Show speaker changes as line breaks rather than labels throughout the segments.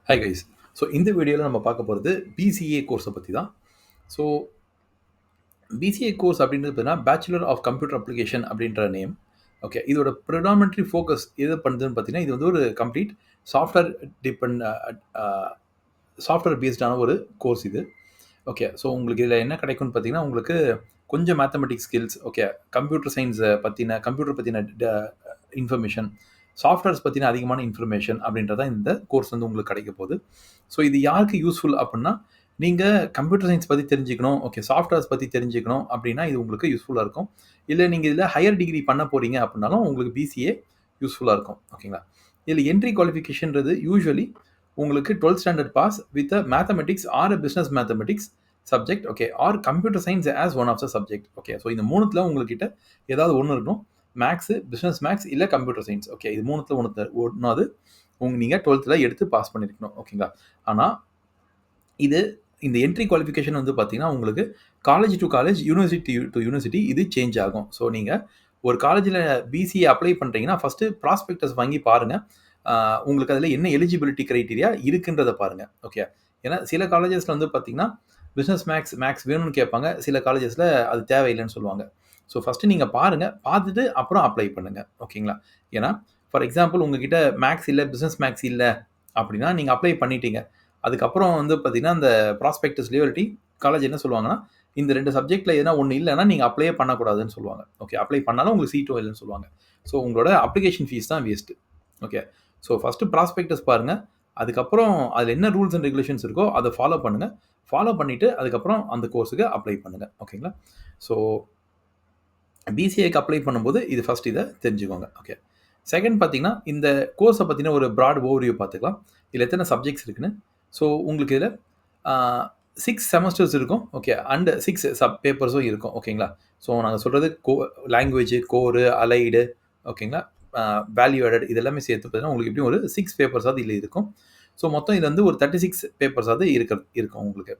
Hi guys. So இந்த வீடியோவில் நம்ம பார்க்க போகிறது பிசிஏ கோர்ஸை பற்றி தான். ஸோ பிசிஏ கோர்ஸ் அப்படின்றது பார்த்தீங்கன்னா பேச்சுலர் ஆஃப் கம்ப்யூட்டர் அப்ளிகேஷன் அப்படின்ற நேம். ஓகே, இதோட ப்ரிடாமினன்ட்ரி ஃபோக்கஸ் எது பண்ணுதுன்னு பார்த்தீங்கன்னா, இது வந்து ஒரு கம்ப்ளீட் சாஃப்ட்வேர் டிபெண்ட் சாஃப்ட்வேர் பேஸ்டான ஒரு கோர்ஸ் இது. ஓகே, ஸோ உங்களுக்கு இதில் என்ன கிடைக்கும்னு பார்த்தீங்கன்னா, உங்களுக்கு கொஞ்சம் மேத்தமெட்டிக்ஸ் ஸ்கில்ஸ், ஓகே, கம்ப்யூட்டர் சயின்ஸை பற்றின கம்ப்யூட்டர் பற்றின இன்ஃபர்மேஷன், சாஃப்ட்வேர்ஸ் பற்றின அதிகமான இன்ஃபர்மேஷன் அப்படின்றதான் இந்த கோர்ஸ் வந்து உங்களுக்கு கிடைக்க போகுது. ஸோ இது யாருக்கு யூஸ்ஃபுல் அப்படின்னா, நீங்கள் கம்ப்யூட்டர் சயின்ஸ் பற்றி தெரிஞ்சுக்கணும், ஓகே, சாஃப்ட்வேர்ஸ் பற்றி தெரிஞ்சுக்கணும் அப்படின்னா இது உங்களுக்கு யூஸ்ஃபுல்லாக இருக்கும். இல்லை நீங்கள் இதில் ஹையர் டிகிரி பண்ண போகிறீங்க அப்படின்னாலும் உங்களுக்கு பிசிஏ யூஸ்ஃபுல்லாக இருக்கும். ஓகேங்களா? இதில் என்ட்ரி குவாலிஃபிகேஷன்றது யூஸ்வலி உங்களுக்கு 12th standard pass with mathematics or business mathematics subject, okay, or computer science as one of the subject. Okay, so இந்த மூணுத்தில் உங்கள்கிட்ட ஏதாவது ஒன்று இருக்கணும். மேக்ஸு, பிஸ்னஸ் மேக்ஸ் இல்லை கம்ப்யூட்டர் சயின்ஸ். ஓகே, இது மூணுத்தில் ஒன்றாவது நீங்கள் 12th எடுத்து பாஸ் பண்ணியிருக்கணும். ஓகேங்களா? ஆனால் இந்த என்ட்ரி குவாலிஃபிகேஷன் வந்து பார்த்தீங்கன்னா, உங்களுக்கு college to college, university to university இது சேஞ்ச் ஆகும். ஸோ நீங்கள் ஒரு காலேஜில் பிசிஏ அப்ளை பண்ணுறீங்கன்னா ஃபஸ்ட்டு ப்ராஸ்பெக்டஸ் வாங்கி பாருங்கள். உங்களுக்கு அதில் என்ன எலிஜிபிலிட்டி க்ரைட்டீரியா இருக்குன்றதை பாருங்கள். ஓகே, ஏன்னா சில காலேஜஸில் வந்து பார்த்தீங்கன்னா பிஸ்னஸ் மேக்ஸ் வேணும்னு கேட்பாங்க. சில காலேஜஸில் அது தேவையில்லைன்னு சொல்லுவாங்க. ஸோ ஃபஸ்ட்டு நீங்கள் பாருங்கள், பார்த்துட்டு அப்புறம் அப்ளை பண்ணுங்கள். ஓகேங்களா? ஏன்னா ஃபார் எக்ஸாம்பிள் உங்ககிட்ட மேக்ஸ் இல்லை, பிஸ்னஸ் மேக்ஸ் இல்லை அப்படின்னா நீங்கள் அப்ளை பண்ணிட்டீங்க. அதுக்கப்புறம் வந்து பார்த்தீங்கன்னா, அந்த ப்ராஸ்பெக்டஸ்லேயோ இல்லாட்டி காலேஜ் என்ன சொல்லுவாங்கன்னா, இந்த 2 சப்ஜெக்ட்டில் எதனா ஒன்று இல்லைன்னா நீங்கள் அப்ளையே பண்ணக்கூடாதுன்னு சொல்லுவாங்க. ஓகே, அப்ளை பண்ணாலும் உங்களுக்கு சீட்டும் இல்லைன்னு சொல்லுவாங்க. ஸோ உங்களோட அப்ளிகேஷன் ஃபீஸ் தான் waste. Okay, so first prospectus பாருங்கள். அதுக்கப்புறம் அதில் என்ன ரூல்ஸ் அண்ட் ரெகுலேஷன்ஸ் இருக்கோ அதை ஃபாலோ பண்ணுங்கள். ஃபாலோ பண்ணிவிட்டு அதுக்கப்புறம் அந்த கோர்ஸுக்கு அப்ளை பண்ணுங்கள். ஓகேங்களா? ஸோ பிசிஏக்கு அப்ளை பண்ணும்போது இது ஃபஸ்ட் இதை தெரிஞ்சுக்கோங்க. ஓகே, செகண்ட் பார்த்தீங்கன்னா, இந்த கோர்ஸை பற்றின ஒரு ப்ராட் ஓவர்வியூ பார்த்துக்கலாம். இதில் எத்தனை சப்ஜெக்ட்ஸ் இருக்குன்னு. ஸோ உங்களுக்கு இதில் 6 செமஸ்டர்ஸ் இருக்கும். ஓகே, அண்ட் 6 சப் பேப்பர்ஸும் இருக்கும். ஓகேங்களா? ஸோ நாங்கள் சொல்கிறது லாங்குவேஜ், கோரு, அலைடு, ஓகேங்களா, வேல்யூ ஆடட் இது எல்லாமே சேர்த்து பார்த்தீங்கன்னா உங்களுக்கு எப்படியும் ஒரு 6 பேப்பர்ஸாவது இதில் இருக்கும். ஸோ மொத்தம் இது வந்து ஒரு 36 பேப்பர்ஸாவது இருக்கும் உங்களுக்கு.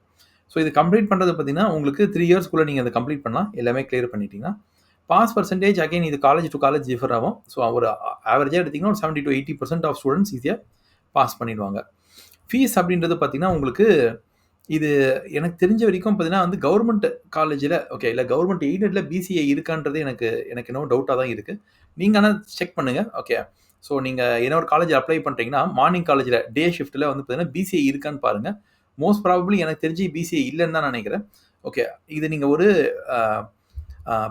ஸோ இது கம்ப்ளீட் பண்ணுறது பார்த்தீங்கன்னா உங்களுக்கு 3 இயர்ஸ்க்குள்ளே நீங்கள் அதை கம்ப்ளீட் பண்ணலாம். எல்லாமே கிளியர் பண்ணிட்டீங்கன்னா பாஸ் பர்சன்டேஜ் அகைன் இது காலேஜ் டு காலேஜ் டிஃபர் ஆகும். ஸோ ஒரு ஆவரேஜாக எடுத்திங்கன்னா ஒரு 70 to 80% ஆஃப் ஸ்டூடெண்ட்ஸ் ஈஸியாக பாஸ் பண்ணிடுவாங்க. ஃபீஸ் அப்படின்றது பார்த்தீங்கன்னா உங்களுக்கு இது எனக்கு தெரிஞ்ச வரைக்கும் பார்த்தீங்கன்னா வந்து கவர்மெண்ட் காலேஜில், ஓகே, இல்லை கவர்மெண்ட் எய்டடில் பிசிஏ இருக்கான்றது எனக்கு இன்னும் டவுட்டாக தான் இருக்குது. நீங்கள் ஆனால் செக் பண்ணுங்கள். ஓகே, ஸோ நீங்கள் என்ன ஒரு காலேஜ் அப்ளை பண்ணுறீங்கன்னா மார்னிங் காலேஜில் டே ஷிஃப்ட்டில் வந்து பார்த்தீங்கன்னா பிசிஏ இருக்கான்னு பாருங்கள். மோஸ்ட் ப்ராபப்ளி எனக்கு தெரிஞ்சு பிசிஏ இல்லைன்னு தான் நினைக்கிறேன். ஓகே, இது நீங்கள் ஒரு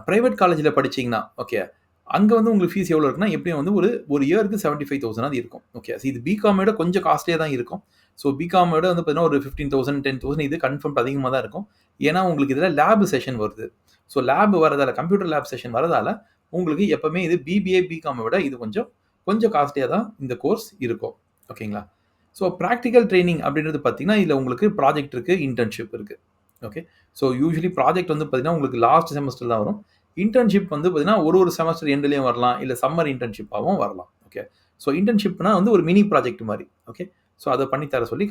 ப்ரைவேட் காலேஜில் படிச்சிங்கன்னா, ஓகே, அங்கே வந்து உங்களுக்கு ஃபீஸ் எவ்வளோ இருக்குன்னா எப்படியும் வந்து ஒரு இயருக்கு 75,000 இருக்கும். ஓகே, இது பிகாமோட கொஞ்சம் காஸ்ட்லியாக தான் இருக்கும். ஸோ பிகாமோட வந்து பார்த்தீங்கன்னா ஒரு 15,000 10,000 இது கன்ஃபார்ம் அதிகமாக தான் இருக்கும். ஏன்னா உங்களுக்கு இதில் லேப் செஷன் வருது. ஸோ லேப் வரதால், கம்ப்யூட்டர் லேப் செஷன் வரதால் உங்களுக்கு எப்போவுமே இது பிபிஏ பிகாமை விட இது கொஞ்சம் காஸ்ட்லியாக தான் இந்த கோர்ஸ் இருக்கும். ஓகேங்களா? ஸோ ப்ராக்டிக்கல் ட்ரைனிங் அப்படின்றது பார்த்தீங்கன்னா இதில் உங்களுக்கு ப்ராஜெக்ட் இருக்குது, இன்டர்ன்ஷிப் இருக்குது. ஓகே, ஸோ யூஸ்வலி ப்ராஜெக்ட் வந்து பார்த்தீங்கன்னா உங்களுக்கு லாஸ்ட் செமஸ்டர் தான் வரும். இன்டர்ன்ஷிப் வந்து பார்த்தீங்கன்னா ஒரு செமஸ்டர் எண்ட்லேயும் வரலாம், இல்லை சம்மர் இன்டர்ன்ஷிப்பாகவும் வரலாம். ஓகே, ஸோ இன்டர்ன்ஷிப்னா வந்து ஒரு மினி ப்ராஜெக்ட் மாதிரி. ஓகே, ஸோ அதை பண்ணித்தர சொல்லி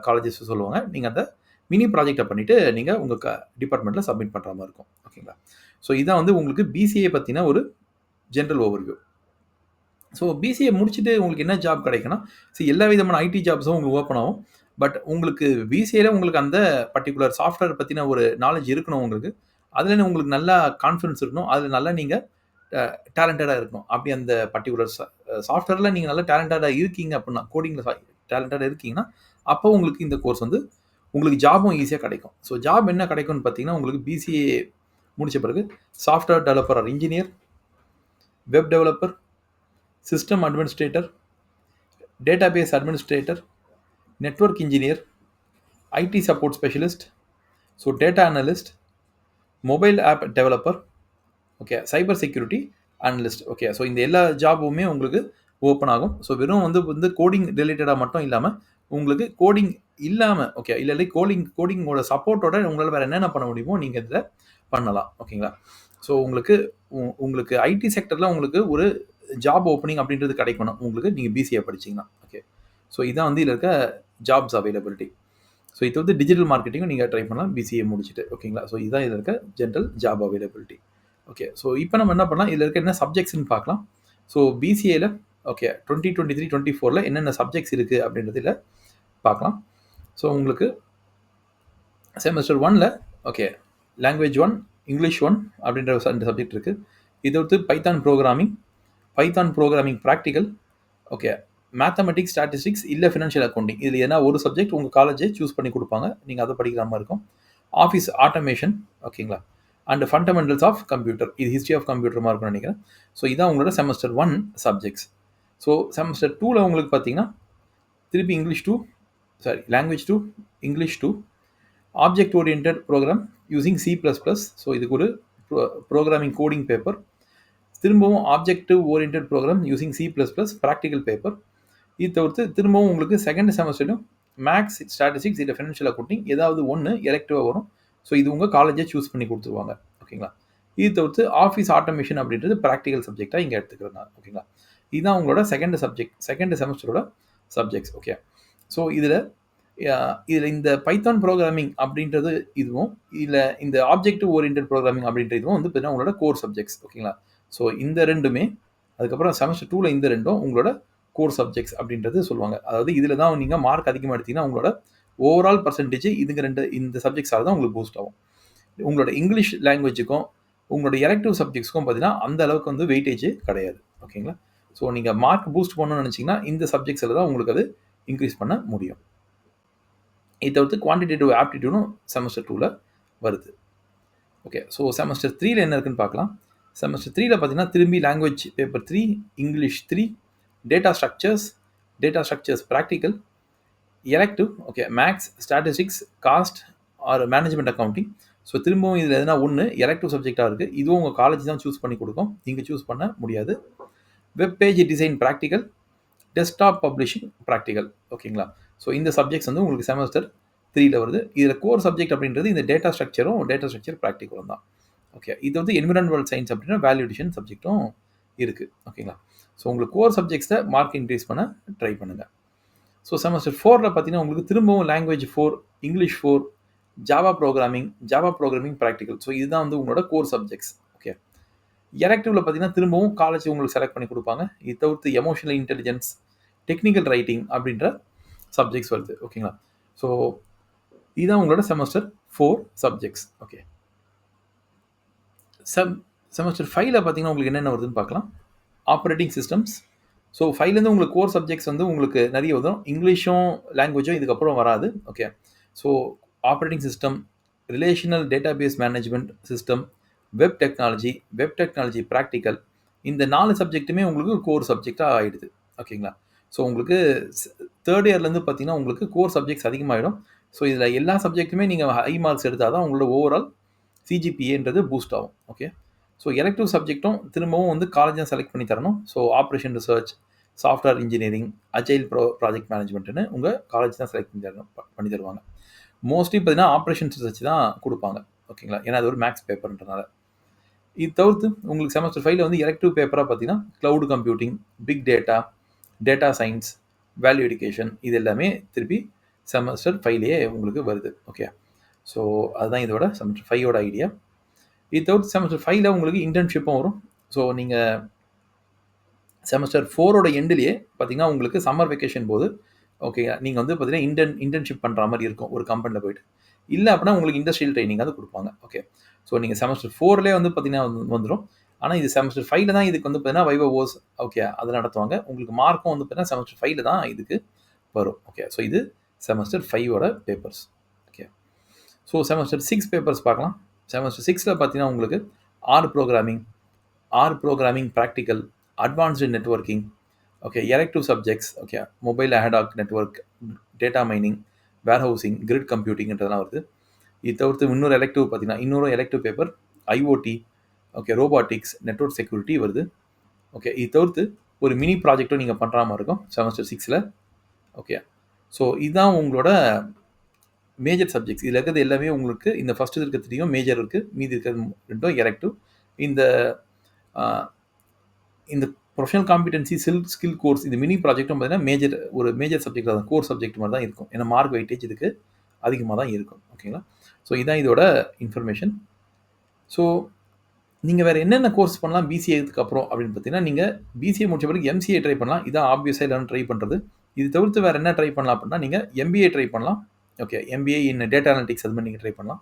காலேஜஸ் சொல்லுவாங்க. நீங்கள் அந்த மினி ப்ராஜெக்டை பண்ணிவிட்டு நீங்கள் உங்கள் டிபார்ட்மெண்ட்டில் சப்மிட் பண்ணுற மாதிரி இருக்கும். ஓகேங்களா? ஸோ இதான் வந்து உங்களுக்கு பிசிஏ பற்றின ஒரு ஜென்ரல் ஓவர்வியூ. ஸோ பிசிஏ முடிச்சுட்டு உங்களுக்கு என்ன ஜாப் கிடைக்குன்னா, எல்லா விதமான ஐடி ஜாப்ஸும் உங்களுக்கு ஓப்பன் ஆகும். பட் உங்களுக்கு பிசிஏல உங்களுக்கு அந்த பர்டிகுலர் சாஃப்ட்வேர் பற்றின ஒரு நாலேஜ் இருக்கணும் உங்களுக்கு. அதில் உங்களுக்கு நல்லா கான்ஃபிடன்ஸ் இருக்கணும். அதில் நல்லா நீங்கள் டேலண்டடாக இருக்கணும். அப்படி அந்த பர்டிகுலர் சாஃப்ட்வேரில் நீங்கள் நல்லா டேலண்டடாக இருக்கீங்க அப்படின்னா, கோடிங்கில் டேலண்டடாக இருக்கீங்கன்னா, அப்போ உங்களுக்கு இந்த கோர்ஸ் வந்து உங்களுக்கு ஜாபும் ஈஸியாக கிடைக்கும். ஸோ ஜாப் என்ன கிடைக்கும்னு பார்த்தீங்கன்னா, உங்களுக்கு பிசிஏ முடித்த பிறகு software developer or engineer, web developer, system administrator, database administrator, network engineer, IT support specialist, so data analyst, mobile app developer, okay, cyber security analyst. Okay, so இந்த எல்லா ஜாபுமே உங்களுக்கு ஓப்பன் ஆகும். ஸோ வெறும் வந்து கோடிங் ரிலேட்டடாக மட்டும் இல்லாமல் உங்களுக்கு கோடிங் இல்லாமல், ஓகே, இல்லை கோடிங்கோட சப்போர்ட்டோட உங்களால் வேறு என்னென்ன பண்ண முடியுமோ நீங்கள் இதில் பண்ணலாம். ஓகேங்களா? ஸோ உங்களுக்கு ஐடி செக்டரில் உங்களுக்கு ஒரு ஜாப் ஓப்பனிங் அப்படின்றது கிடைக்கணும் உங்களுக்கு, நீங்கள் பிசிஏ படிச்சிங்கன்னா. ஓகே, ஸோ இதான் வந்து இதில் இருக்க ஜாப்ஸ் அவைலபிலிட்டி. ஸோ இது வந்து டிஜிட்டல் மார்க்கெட்டிங்கும் நீங்கள் ட்ரை பண்ணலாம் பிசிஏ முடிச்சுட்டு. ஓகேங்களா? ஸோ இதுதான் இதில் இருக்க general job availability. Okay, so இப்போ நம்ம என்ன பண்ணலாம், இதில் இருக்க என்ன சப்ஜெக்ட்ஸ்னு பார்க்கலாம். ஸோ பிசிஏல ஓகே 2023-24 என்னென்ன சப்ஜெக்ட்ஸ் இருக்குது அப்படின்றதுல பார்க்கலாம். ஸோ உங்களுக்கு செமஸ்டர் 1ல ஓகே லாங்குவேஜ் 1, இங்கிலீஷ் 1 அப்படின்ற ரெண்டு சப்ஜெக்ட் இருக்குது. இதை ஒருத்து Python programming practical, okay mathematics, statistics இல்லை ஃபினான்ஷியல் அக்கௌண்டிங். இதில் ஏன்னா ஒரு சப்ஜெக்ட் உங்கள் காலேஜே சூஸ் பண்ணி கொடுப்பாங்க, நீங்கள் அதை படிக்கிற மாதிரி இருக்கும். ஆஃபீஸ் ஆட்டோமேஷன், ஓகேங்களா, அண்ட் ஃபண்டமெண்டல்ஸ் ஆஃப் கம்ப்யூட்டர், இது ஹிஸ்ட்ரி ஆஃப் கம்ப்யூட்டர் மாதிரி இருக்கும்னு நினைக்கிறேன். ஸோ இதான் உங்களோட செமஸ்டர் 1 சப்ஜெக்ட்ஸ். ஸோ செமஸ்டர் 2ல் உங்களுக்கு பார்த்தீங்கன்னா திருப்பி language 2, English 2, object orient program using C++. So இதுக்கு ஒரு ப்ரோக்ராமிங் கோடிங் பேப்பர். திரும்பவும் objective orient program using C++ practical paper. இது தவிர்த்து திரும்பவும் உங்களுக்கு செகண்ட் செமஸ்டர்லையும் மேக்ஸ், ஸ்டாட்டிஸ்டிக்ஸ் இல்லை ஃபினான்ஷியல் அக்கௌண்டிங் ஏதாவது ஒன்று எலெக்டிவாக வரும். ஸோ இது உங்கள் காலேஜே சூஸ் பண்ணி கொடுத்துருவாங்க, ஓகேங்களா. இது தவிர்த்து ஆஃபீஸ் ஆட்டோமேஷன் அப்படின்றது ப்ராக்டிக்கல் சப்ஜெக்டாக இங்கே எடுத்துக்கிறேன், ஓகேங்களா. இதுதான் உங்களோட செகண்ட் செமஸ்டரோட சப்ஜெக்ட்ஸ், ஓகே. ஸோ இதில் இந்த பைத்தான் ப்ரோக்ராமிங் அப்படின்றது இதுவும், இல்லை இந்த ஆப்ஜெக்டிவ் ஓரியன்ட் ப்ரோக்ராமிங் அப்படின்ற இதுவும் வந்து பார்த்தீங்கன்னா உங்களோட கோர் சப்ஜெக்ட்ஸ், ஓகேங்களா. ஸோ இந்த ரெண்டுமே அதுக்கப்புறம் செமஸ்டர் 2ல் இந்த ரெண்டும் உங்களோட கோர் சப்ஜெக்ட்ஸ் அப்படின்றது சொல்லுவாங்க. அதாவது இதில் தான் நீங்கள் மார்க் அதிகமாக எடுத்தீங்கன்னா உங்களோட ஓவரால் பர்சன்டேஜ் இந்த சப்ஜெக்ட்ஸாக தான் உங்களுக்கு பூஸ்ட் ஆகும். உங்களோட இங்கிலீஷ் லாங்குவேஜுக்கும் உங்களோட எலெக்டிவ் சப்ஜெக்ட்ஸ்க்கும் பார்த்தீங்கன்னா அந்த அளவுக்கு வந்து வெயிட்டேஜ் கிடையாது, ஓகேங்களா. ஸோ நீங்கள் மார்க் பூஸ்ட் பண்ணணும்னு நினச்சிங்கன்னா இந்த சப்ஜெக்ட்ஸில் தான் உங்களுக்கு அது இன்க்ரீஸ் பண்ண முடியும். இதை தவிர்த்து குவான்டிடேட்டிவ் ஆப்டிடியூடும் செமஸ்டர் 2ல் வருது, ஓகே. ஸோ செமஸ்டர் 3ல் என்ன இருக்குன்னு பார்க்கலாம். செமஸ்டர் 3ல் பார்த்தீங்கன்னா திரும்பி language paper 3, English 3, data structures practical, elective, okay, maths, statistics, cost or management accounting. So திரும்பவும் இதில் எதுனா ஒன்று எலெக்டிவ் சப்ஜெக்டாக இருக்குது. இதுவும் உங்கள் காலேஜ் தான் சூஸ் பண்ணி கொடுக்கும், நீங்கள் சூஸ் பண்ண முடியாது. Web page design practical, desktop publishing practical, ஓகேங்களா. ஸோ இந்த சப்ஜெக்ட்ஸ் வந்து உங்களுக்கு செமஸ்டர் 3ல் வருது. இதில் கோர் சப்ஜெக்ட் அப்படின்றது இந்த டேட்டா ஸ்ட்ரக்சர் ப்ராக்டிக்கலும் தான், ஓகே. இது வந்து என்விரான்மெண்டல் சயின்ஸ் அப்படின்னா வேல்யூடிஷன் சப்ஜெக்ட்டும் இருக்குது, ஓகேங்களா. ஸோ உங்களுக்கு கோர் சப்ஜெக்ட்ஸை மார்க் இன்க்ரீஸ் பண்ண ட்ரை பண்ணுங்கள். ஸோ செமஸ்டர் 4ல் பார்த்தீங்கன்னா உங்களுக்கு திரும்பவும் language 4, English 4, Java programming practical. So இதுதான் வந்து உங்களோட கோர் சப்ஜெக்ட்ஸ், ஓகே. எலெக்டிவ்ல பார்த்தீங்கன்னா திரும்பவும் காலேஜ் உங்களுக்கு செலக்ட் பண்ணி கொடுப்பாங்க. இது தவிர்த்து எமோஷனல் இன்டெலிஜென்ஸ், டெக்னிக்கல் ரைட்டிங் அப்படின்ற சப்ஜெக்ட்ஸ் வருது, ஓகேங்களா. ஸோ இதுதான் உங்களோட செமஸ்டர் 4 சப்ஜெக்ட்ஸ், ஓகே. செமஸ்டர் 5ல் பார்த்தீங்கன்னா உங்களுக்கு என்னென்ன வருதுன்னு பார்க்கலாம். Operating systems. ஸோ 5லேருந்து உங்களுக்கு கோர் சப்ஜெக்ட்ஸ் வந்து உங்களுக்கு நிறைய வரும். இங்கிலீஷும் லாங்குவேஜும் இதுக்கப்புறம் வராது, okay. So operating system, relational database management system, web technology practical, இந்த 4 சப்ஜெக்ட்டுமே உங்களுக்கு கோர் சப்ஜெக்டாக ஆகிடுது, ஓகேங்களா. ஸோ உங்களுக்கு தேர்ட் இயர்லேருந்து பார்த்தீங்கன்னா உங்களுக்கு கோர் சப்ஜெக்ட்ஸ் அதிகமாகிடும். ஸோ இதில் எல்லா சப்ஜெக்ட்டுமே நீங்கள் ஹை மார்க்ஸ் எடுத்தால் தான் உங்களோட ஓவரால் சிஜிபிஏன்றது பூஸ்ட் ஆகும், ஓகே. ஸோ எலெக்டிவ் சப்ஜெக்ட்டும் திரும்பவும் வந்து காலேஜ் தான் செலக்ட் பண்ணி தரணும். So operation research, software engineering, agile project மேனேஜ்மெண்ட்னு உங்கள் காலேஜ் தான் செலக்ட் பண்ணி தருவாங்க. மோஸ்ட்லி பார்த்தீங்கன்னா ஆப்ரேஷன் ரிசர்ச் தான் கொடுப்பாங்க, ஓகேங்களா. ஏன்னா அது ஒரு மேக்ஸ் பேப்பர்ன்றனால. இது தவிர்த்து உங்களுக்கு செமஸ்டர் 5ல் வந்து எலெக்டிவ் பேப்பராக பார்த்தீங்கன்னா cloud computing, big data science, value education, இது எல்லாமே திருப்பி செமஸ்டர் 5லேயே உங்களுக்கு வருது, ஓகே. ஸோ அதுதான் இதோட செமஸ்டர் 5ஓட ஐடியா. இது தவிர்த்து செமஸ்டர் 5ல் உங்களுக்கு இன்டர்ன்ஷிப்பும் வரும். ஸோ நீங்கள் செமஸ்டர் 4ஓட எண்ட்லேயே பார்த்தீங்கன்னா உங்களுக்கு சம்மர் வெக்கேஷன் போது, ஓகே, நீங்கள் வந்து பார்த்தீங்கன்னா இன்டர்ன்ஷிப் பண்ணுற மாதிரி இருக்கும் ஒரு கம்பெனியில் போய்ட்டு. இல்லை அப்படின்னா உங்களுக்கு இண்டஸ்ட்ரியல் ட்ரைனிங்காவது கொடுப்பாங்க, ஓகே. ஸோ நீங்கள் செமஸ்டர் 4லேயே வந்து பார்த்தீங்கன்னா வந்துடும். ஆனால் இது செமஸ்டர் 5ல் தான் இதுக்கு வந்து பார்த்தீங்கன்னா வைவா ஓஸ், ஓகே, அதை நடத்துவாங்க. உங்களுக்கு மார்க்கும் வந்து பார்த்தீங்கன்னா செமஸ்டர் 5ல் தான் இதுக்கு வரும், ஓகே. ஸோ இது செமஸ்டர் 5ஓட papers, okay. So semester 6 papers பார்க்கலாம். செமஸ்டர் 6ல் பார்த்தீங்கன்னா உங்களுக்கு R programming practical, advanced networking, okay, elective subjects, okay, mobile ad hoc network, data mining, warehousing, grid கம்ப்யூட்டிங்ன்றதெல்லாம் வருது. இது தவிர்த்து இன்னொரு elective paper IoT, okay, robotics, network security வருது, ஓகே. இது தவிர்த்து ஒரு மினி ப்ராஜெக்டும் நீங்கள் பண்ணுற மாதிரி இருக்கும் செமஸ்டர் 6ல், ஓகே. ஸோ இதுதான் உங்களோட மேஜர் சப்ஜெக்ட்ஸ். இதில் இருக்கிறது எல்லாமே உங்களுக்கு இந்த ஃபஸ்ட்டு இருக்க 3யும் மேஜர் இருக்குது, மீதி இருக்கிறது 2ம் எலெக்டிவ். இந்த ப்ரொஃபஷனல் காம்பிடன்சி ஸ்கில் கோர்ஸ், இந்த மினி ப்ராஜெக்ட்டும் பார்த்தீங்கன்னா ஒரு மேஜர் சப்ஜெக்ட் தான், கோர் சப்ஜெக்ட் மாதிரி தான் இருக்கும். ஏன்னா மார்க் வெயிட்டேஜ் இதுக்கு அதிகமாக தான் இருக்கும், ஓகேங்களா. ஸோ இதான் இதோட இன்ஃபர்மேஷன். ஸோ நீங்கள் வேறு என்னென்ன கோர்ஸ் பண்ணலாம் பிசிஏக்கு அப்புறம் அப்படின்னு பார்த்தீங்கன்னா, நீங்கள் பிசிஏ முடிச்ச பிறகு எம்சிஏ ட்ரை பண்ணலாம். இதான் ஆப்வியஸாக எல்லாரும் ட்ரை பண்ணுறது. இது தவிர்த்து வேறு என்ன ட்ரை பண்ணலாம் அப்படின்னா, நீங்கள் எம்பிஏ ட்ரை பண்ணலாம். Okay, MBA in data analytics அது மாதிரி நீங்கள் ட்ரை பண்ணலாம்.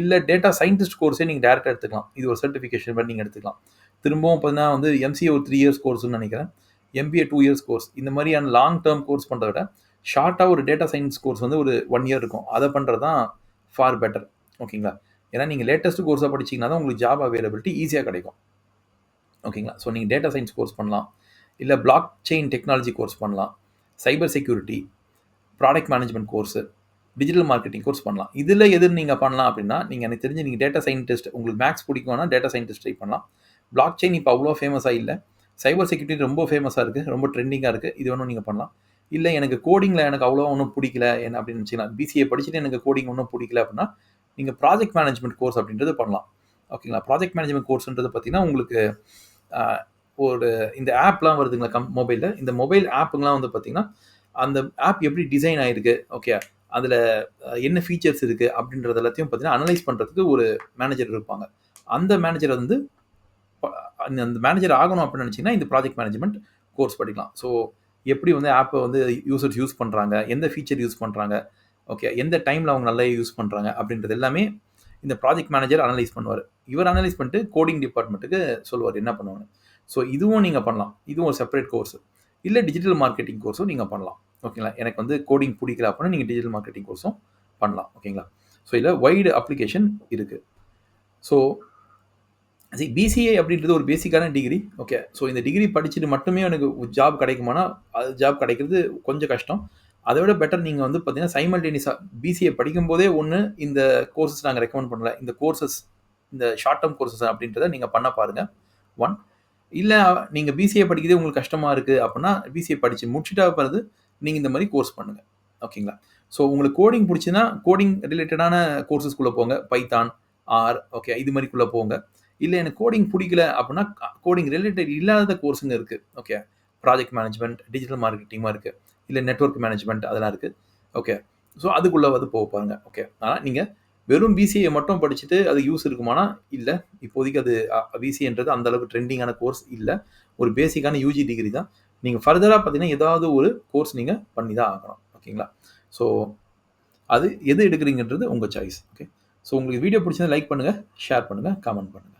இல்லை டேட்டா சயின்டிஸ்ட் கோர்ஸே நீங்கள் டேரெக்டாக எடுத்துக்கலாம். இது ஒரு சர்டிஃபிகேஷன் பண்ணி நீங்கள் எடுத்துக்கலாம். திரும்பவும் பார்த்தீங்கன்னா வந்து எம்சிஏ ஒரு 3 இயர்ஸ் கோர்ஸ்னு நினைக்கிறேன். MBA 2 years course. இந்த மாதிரியான லாங் டேர்ம் கோர்ஸ் பண்ணுறத விட ஷார்ட்டாக ஒரு டேட்டா சயின்ஸ் கோர்ஸ் வந்து ஒரு 1 இயர் இருக்கும். அதை பண்ணுறது தான் ஃபார் பெட்டர். ஓகேங்களா? ஏன்னா நீங்கள் லேட்டஸ்ட் கோர்ஸாக படிச்சிங்கன்னா தான் உங்களுக்கு ஜாப் அவைலபிலிட்டி ஈஸியாக கிடைக்கும். ஓகேங்களா? ஸோ நீங்கள் டேட்டா சயின்ஸ் கோர்ஸ் பண்ணலாம். இல்லை பிளாக் செயின் டெக்னாலஜி கோர்ஸ் பண்ணலாம். Cyber security, product management course, digital marketing course பண்ணலாம். இதில் எது நீங்கள் பண்ணலாம் அப்படின்னா, நீங்கள் எனக்கு தெரிஞ்சு நீங்கள் டேட்டா சயின்டிஸ்ட் உங்களுக்கு மேக்ஸ் பிடிக்கும்னா டேட்டா சயின்டிஸ்ட் ட்ரை பண்ணலாம். பிளாக் செயின் இப்போ அவ்வளோ ஃபேமஸாக இல்லை. சைபர் செக்யூரிட்டி ரொம்ப ஃபேமஸாக இருக்குது, ரொம்ப ட்ரெண்டிங்காக இருக்குது. இது ஒன்றும் நீங்கள் பண்ணலாம். இல்லை எனக்கு கோடிங்கில் எனக்கு அவ்வளோ ஒன்றும் பிடிக்கல என்ன அப்படின்னு நினச்சிக்கலாம். பிசிஏ படிச்சுட்டு எனக்கு கோடிங் ஒன்றும் பிடிக்கல அப்படின்னா நீங்கள் ப்ராஜெக்ட் மேனேஜ்மெண்ட் கோர்ஸ் அப்படின்றது பண்ணலாம். ஓகேங்களா? ப்ராஜெக்ட் மேனேஜ்மெண்ட் கோர்ஸ்ன்றது பார்த்தீங்கன்னா உங்களுக்கு ஒரு இந்த ஆப்லாம் வருதுங்களா மொபைலில், இந்த மொபைல் ஆப்புங்கெலாம் வந்து பார்த்தீங்கன்னா அந்த ஆப் எப்படி டிசைன் ஆகிருக்கு, ஓகே அதில் என்ன ஃபீச்சர்ஸ் இருக்குது அப்படின்றது எல்லாத்தையும் பார்த்தீங்கன்னா அனலைஸ் பண்ணுறதுக்கு ஒரு மேனேஜர் இருப்பாங்க. அந்த மேனேஜர் வந்து அந்த மேனேஜர் ஆகணும் அப்படின்னு நினச்சிங்கன்னா இந்த ப்ராஜெக்ட் மேனேஜ்மெண்ட் கோர்ஸ் படிக்கலாம். ஸோ எப்படி வந்து ஆப்பை வந்து யூசர்ஸ் யூஸ் பண்ணுறாங்க, எந்த ஃபீச்சர் யூஸ் பண்ணுறாங்க, ஓகே எந்த டைமில் அவங்க நல்லா யூஸ் பண்ணுறாங்க அப்படின்றது எல்லாமே இந்த ப்ராஜெக்ட் மேனேஜர் அனலைஸ் பண்ணுவார். இவர் அனலைஸ் பண்ணிட்டு கோடிங் டிபார்ட்மெண்ட்டுக்கு சொல்லுவார் என்ன பண்ணுவாங்க. ஸோ இதுவும் நீங்கள் பண்ணலாம். இதுவும் ஒரு செப்பரேட் கோர்ஸ். இல்லை டிஜிட்டல் மார்க்கெட்டிங் கோர்ஸும் நீங்கள் பண்ணலாம். ஓகேங்களா? எனக்கு வந்து கோடிங் பிடிக்கல அப்படின்னா நீங்கள் டிஜிட்டல் மார்க்கெட்டிங் கோர்ஸும் பண்ணலாம். ஓகேங்களா? ஸோ இதில் வைடு அப்ளிகேஷன் இருக்குது. ஸோ பிசிஏ அப்படின்றது ஒரு பேசிக்கான டிகிரி. ஓகே, ஸோ இந்த டிகிரி படிச்சுட்டு மட்டுமே எனக்கு ஜாப் கிடைக்குமானா அது ஜாப் கிடைக்கிறது கொஞ்சம் கஷ்டம். அதை விட பெட்டர் நீங்கள் வந்து பார்த்தீங்கன்னா சைமல்டேனியஸாக பிசிஏ படிக்கும்போதே இந்த கோர்சஸ் நாங்கள் ரெக்கமெண்ட் பண்ணல. இந்த கோர்சஸ் இந்த ஷார்ட் டேர்ம் கோர்சஸ் அப்படின்றத நீங்கள் பண்ண பாருங்கள். 1 இல்லை நீங்கள் பிசிஏ படிக்கிறதே உங்களுக்கு கஷ்டமாக இருக்குது அப்படின்னா பிசிஏ படித்து முடிச்சுட்டா பிறகு நீங்கள் இந்த மாதிரி கோர்ஸ் பண்ணுங்கள். ஓகேங்களா? ஸோ உங்களுக்கு கோடிங் பிடிச்சின்னா கோடிங் ரிலேட்டடான கோர்சஸ்குள்ளே போங்க. பைத்தான், ஆர், ஓகே இது மாதிரிக்குள்ளே போங்க. இல்லை எனக்கு கோடிங் பிடிக்கல அப்படின்னா கோடிங் ரிலேட்டட் இல்லாத கோர்ஸுங்க இருக்குது. ஓகே, ப்ராஜெக்ட் மேனேஜ்மெண்ட், டிஜிட்டல் மார்க்கெட்டிங்காக இருக்குது. இல்லை நெட்வொர்க் மேனேஜ்மெண்ட் அதெல்லாம் இருக்குது. ஓகே, ஸோ அதுக்குள்ளே வந்து போக பாருங்க. ஓகே, ஆனால் நீங்கள் வெறும் பிசிஏ மட்டும் படிச்சுட்டு அது யூஸ் இருக்குமானா இல்லை. இப்போதைக்கு அது பிசிஏன்றது அந்த அளவுக்கு ட்ரெண்டிங்கான கோர்ஸ் இல்லை. ஒரு பேசிக்கான யூஜி டிகிரி தான். நீங்கள் ஃபர்தராக பார்த்தீங்கன்னா ஏதாவது ஒரு கோர்ஸ் நீங்கள் பண்ணி தான் ஆகணும். ஓகேங்களா? ஸோ அது எது எடுக்கிறீங்கன்றது உங்கள் சாய்ஸ். ஓகே, ஸோ உங்களுக்கு வீடியோ பிடிச்சதை லைக் பண்ணுங்கள், ஷேர் பண்ணுங்கள், கமெண்ட் பண்ணுங்கள்.